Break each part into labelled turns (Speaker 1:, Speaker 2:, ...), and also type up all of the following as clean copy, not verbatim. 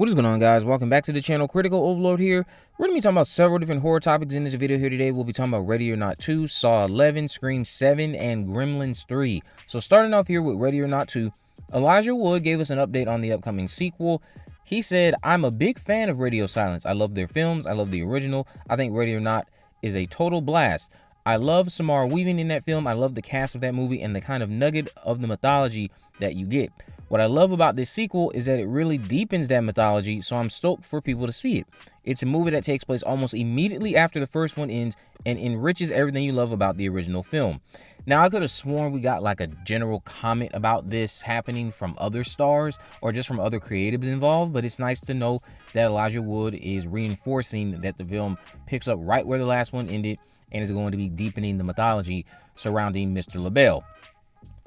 Speaker 1: What is going on, guys? Welcome back to the channel. Critical Overlord here. We're going to be talking about several different horror topics in this video here today. We'll be talking about Ready or Not 2, Saw 11, Scream 7, and Gremlins 3. So starting off here with Ready or Not 2, Elijah Wood gave us an update on the upcoming sequel. He said, "I'm a big fan of Radio Silence. I love their films. I love the original. I think Ready or Not is a total blast. I love Samara Weaving in that film. I love the cast of that movie and the kind of nugget of the mythology that you get. What I love about this sequel is that it really deepens that mythology, so I'm stoked for people to see it. It's a movie that takes place almost immediately after the first one ends and enriches everything you love about the original film." Now, I could have sworn we got like a general comment about this happening from other stars or just from other creatives involved, but it's nice to know that Elijah Wood is reinforcing that the film picks up right where the last one ended and is going to be deepening the mythology surrounding Mr. LaBelle.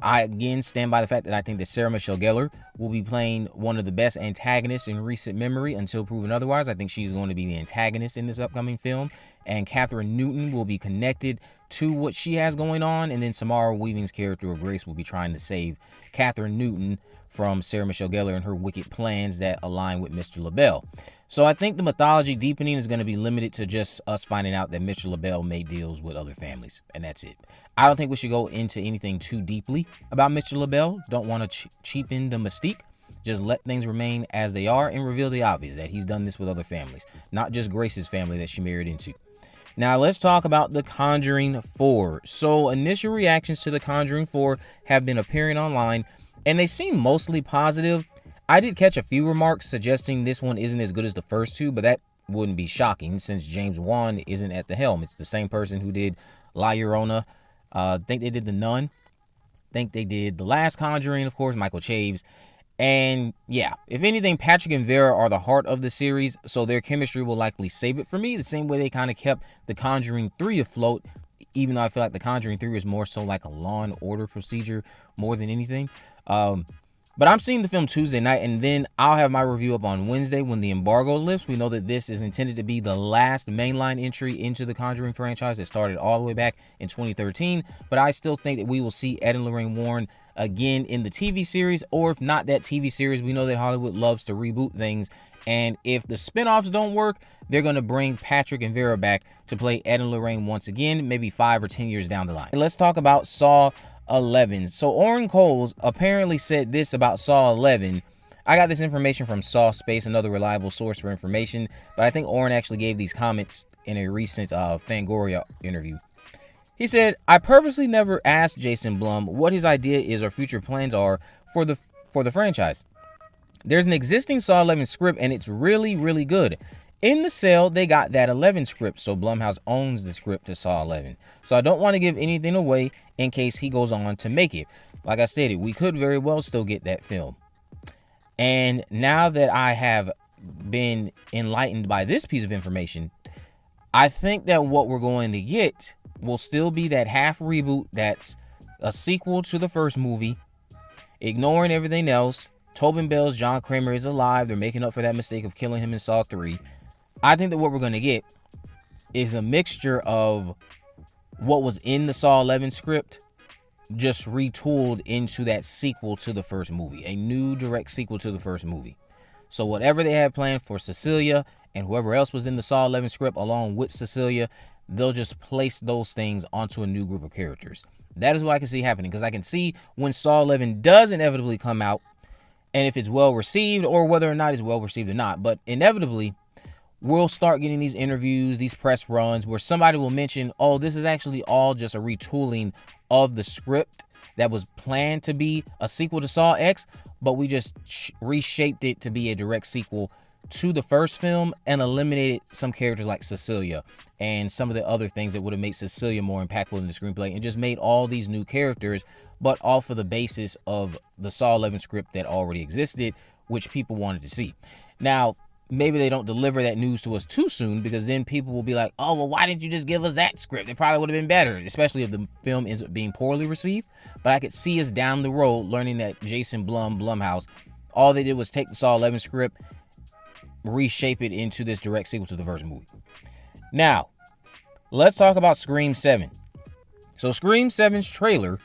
Speaker 1: I again stand by the fact that I think that Sarah Michelle Gellar will be playing one of the best antagonists in recent memory until proven otherwise. I think she's going to be the antagonist in this upcoming film, and Catherine Newton will be connected to what she has going on, and then Samara Weaving's character of Grace will be trying to save Catherine Newton from Sarah Michelle Gellar and her wicked plans that align with Mr. LaBelle. So I think the mythology deepening is going to be limited to just us finding out that Mr. LaBelle made deals with other families, and that's it. I don't think we should go into anything too deeply about Mr. LaBelle. Don't want to cheapen the mystique. Just let things remain as they are and reveal the obvious, that he's done this with other families, not just Grace's family that she married into. Now, let's talk about The Conjuring 4. So, initial reactions to The Conjuring 4 have been appearing online, and they seem mostly positive. I did catch a few remarks suggesting this one isn't as good as the first two, but that wouldn't be shocking since James Wan isn't at the helm. It's the same person who did La Llorona. I think they did The Nun. I think they did The Last Conjuring, of course, Michael Chaves. And yeah, if anything, Patrick and Vera are the heart of the series, so their chemistry will likely save it for me, the same way they kind of kept The Conjuring 3 afloat, even though I feel like The Conjuring 3 is more so like a Law and Order procedure more than anything. But I'm seeing the film Tuesday night, and then I'll have my review up on Wednesday when the embargo lifts. We know that this is intended to be the last mainline entry into the Conjuring franchise. It started all the way back in 2013, but I still think that we will see Ed and Lorraine Warren again in the TV series, or if not that TV series, we know that Hollywood loves to reboot things, and if the spinoffs don't work, they're going to bring Patrick and Vera back to play Ed and Lorraine once again, maybe 5 or 10 years down the line. Let's talk about Saw 11. So Oren Coles apparently said this about Saw 11. I got this information from Saw Space, another reliable source for information, but I think Oren actually gave these comments in a recent Fangoria interview. He said, "I purposely never asked Jason Blum what his idea is or future plans are for the franchise. There's an existing Saw 11 script, and it's really, really good. In the sale, they got that 11 script, so Blumhouse owns the script to Saw 11. So I don't want to give anything away in case he goes on to make it. Like I stated, we could very well still get that film. And now that I have been enlightened by this piece of information, I think that what we're going to get will still be that half reboot that's a sequel to the first movie, ignoring everything else. Tobin Bell's John Kramer is alive. They're making up for that mistake of killing him in Saw 3. I think that what we're going to get is a mixture of what was in the Saw 11 script just retooled into that sequel to the first movie, a new direct sequel to the first movie. So whatever they had planned for Cecilia and whoever else was in the Saw 11 script along with Cecilia, they'll just place those things onto a new group of characters. That is what I can see happening, because I can see when Saw 11 does inevitably come out, and if it's well received, or whether or not it's well received or not, but inevitably we'll start getting these interviews, these press runs, where somebody will mention, oh, this is actually all just a retooling of the script that was planned to be a sequel to Saw X, but we just reshaped it to be a direct sequel to the first film and eliminated some characters like Cecilia and some of the other things that would have made Cecilia more impactful in the screenplay, and just made all these new characters, but off of the basis of the Saw 11 script that already existed, which people wanted to see. Now, maybe they don't deliver that news to us too soon, because then people will be like, oh, well, why didn't you just give us that script? It probably would have been better, especially if the film ends up being poorly received. But I could see us down the road learning that Jason Blumhouse, all they did was take the Saw 11 script, reshape it into this direct sequel to the first movie. Now, let's talk about Scream 7. So Scream 7's trailer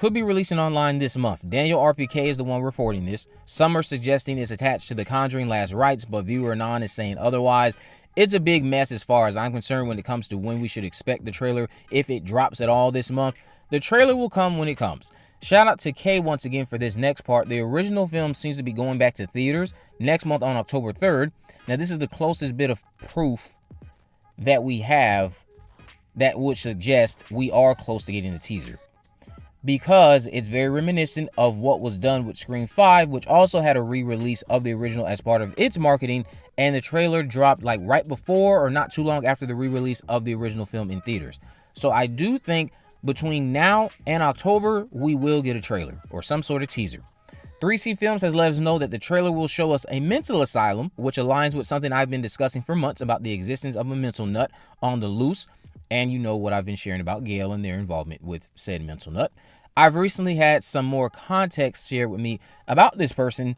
Speaker 1: could be releasing online this month. Daniel RPK is the one reporting this. Some are suggesting it's attached to the Conjuring Last Rites, but Viewer Anon is saying otherwise. It's a big mess as far as I'm concerned when it comes to when we should expect the trailer, if it drops at all this month. The trailer will come when it comes. Shout out to Kay once again for this next part. The original film seems to be going back to theaters next month on October 3rd. Now, this is the closest bit of proof that we have that would suggest we are close to getting the teaser, because it's very reminiscent of what was done with Scream 5, which also had a re-release of the original as part of its marketing, and the trailer dropped like right before or not too long after the re-release of the original film in theaters. So I do think between now and October, we will get a trailer or some sort of teaser. 3C Films has let us know that the trailer will show us a mental asylum, which aligns with something I've been discussing for months about the existence of a mental nut on the loose. And you know what I've been sharing about Gail and their involvement with said mental nut. I've recently had some more context shared with me about this person,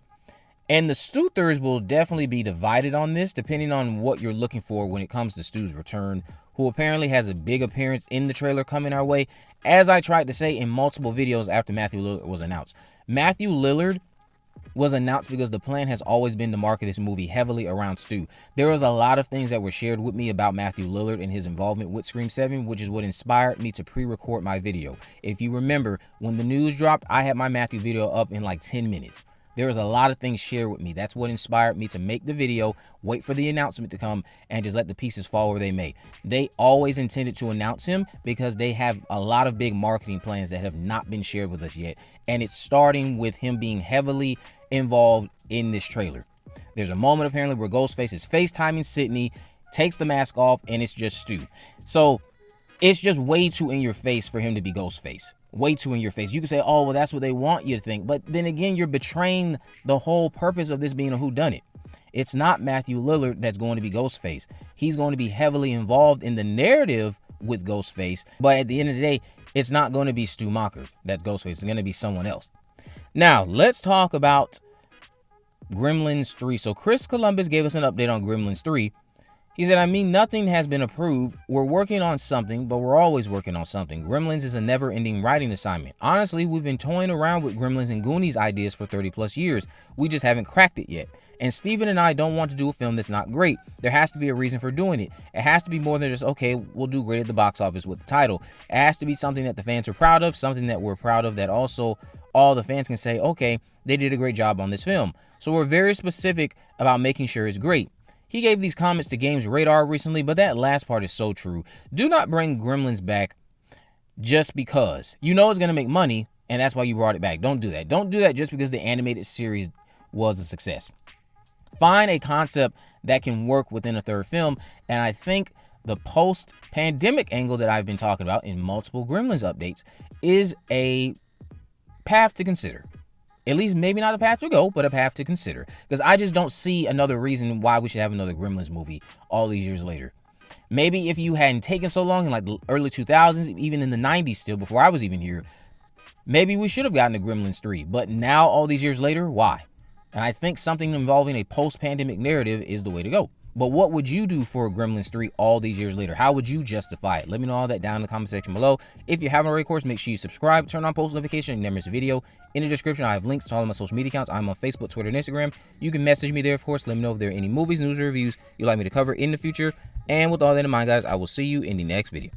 Speaker 1: and the Stuthers will definitely be divided on this, depending on what you're looking for when it comes to Stu's return, who apparently has a big appearance in the trailer coming our way, as I tried to say in multiple videos after Matthew Lillard was announced. Matthew Lillard was announced because the plan has always been to market this movie heavily around Stu. There was a lot of things that were shared with me about Matthew Lillard and his involvement with Scream 7, which is what inspired me to pre-record my video. If you remember, when the news dropped, I had my Matthew video up in like 10 minutes. There was a lot of things shared with me. That's what inspired me to make the video, wait for the announcement to come, and just let the pieces fall where they may. They always intended to announce him because they have a lot of big marketing plans that have not been shared with us yet. And it's starting with him being heavily involved in this trailer. There's a moment apparently where Ghostface is FaceTiming Sydney, takes the mask off, and it's just Stu. So it's just way too in your face for him to be Ghostface. Way too in your face. You can say, oh, well, that's what they want you to think. But then again, you're betraying the whole purpose of this being a whodunit. It's not Matthew Lillard that's going to be Ghostface. He's going to be heavily involved in the narrative with Ghostface. But at the end of the day, it's not going to be Stu Macher that's Ghostface. It's going to be someone else. Now, let's talk about Gremlins 3. So Chris Columbus gave us an update on Gremlins 3. He said, I mean, nothing has been approved. We're working on something, but we're always working on something. Gremlins is a never-ending writing assignment. Honestly, we've been toying around with Gremlins and Goonies ideas for 30 plus years. We just haven't cracked it yet. And Steven and I don't want to do a film that's not great. There has to be a reason for doing it. It has to be more than just, okay, we'll do great at the box office with the title. It has to be something that the fans are proud of, something that we're proud of, that also all the fans can say, okay, they did a great job on this film. So we're very specific about making sure it's great. He gave these comments to Games Radar recently, but that last part is so true. Do not bring Gremlins back just because. You know it's going to make money, and that's why you brought it back. Don't do that. Don't do that just because the animated series was a success. Find a concept that can work within a third film, and I think the post-pandemic angle that I've been talking about in multiple Gremlins updates is a path to consider. At least maybe not a path to go, but a path to consider. Because I just don't see another reason why we should have another Gremlins movie all these years later. Maybe if you hadn't taken so long in like the early 2000s, even in the 90s still, before I was even here, maybe we should have gotten a Gremlins 3. But now, all these years later, why? And I think something involving a post-pandemic narrative is the way to go. But what would you do for Gremlins 3 all these years later? How would you justify it? Let me know all that down in the comment section below. If you haven't already, of course, make sure you subscribe, turn on post notifications, and never miss a video. In the description, I have links to all of my social media accounts. I'm on Facebook, Twitter, and Instagram. You can message me there, of course. Let me know if there are any movies, news, or reviews you'd like me to cover in the future. And with all that in mind, guys, I will see you in the next video.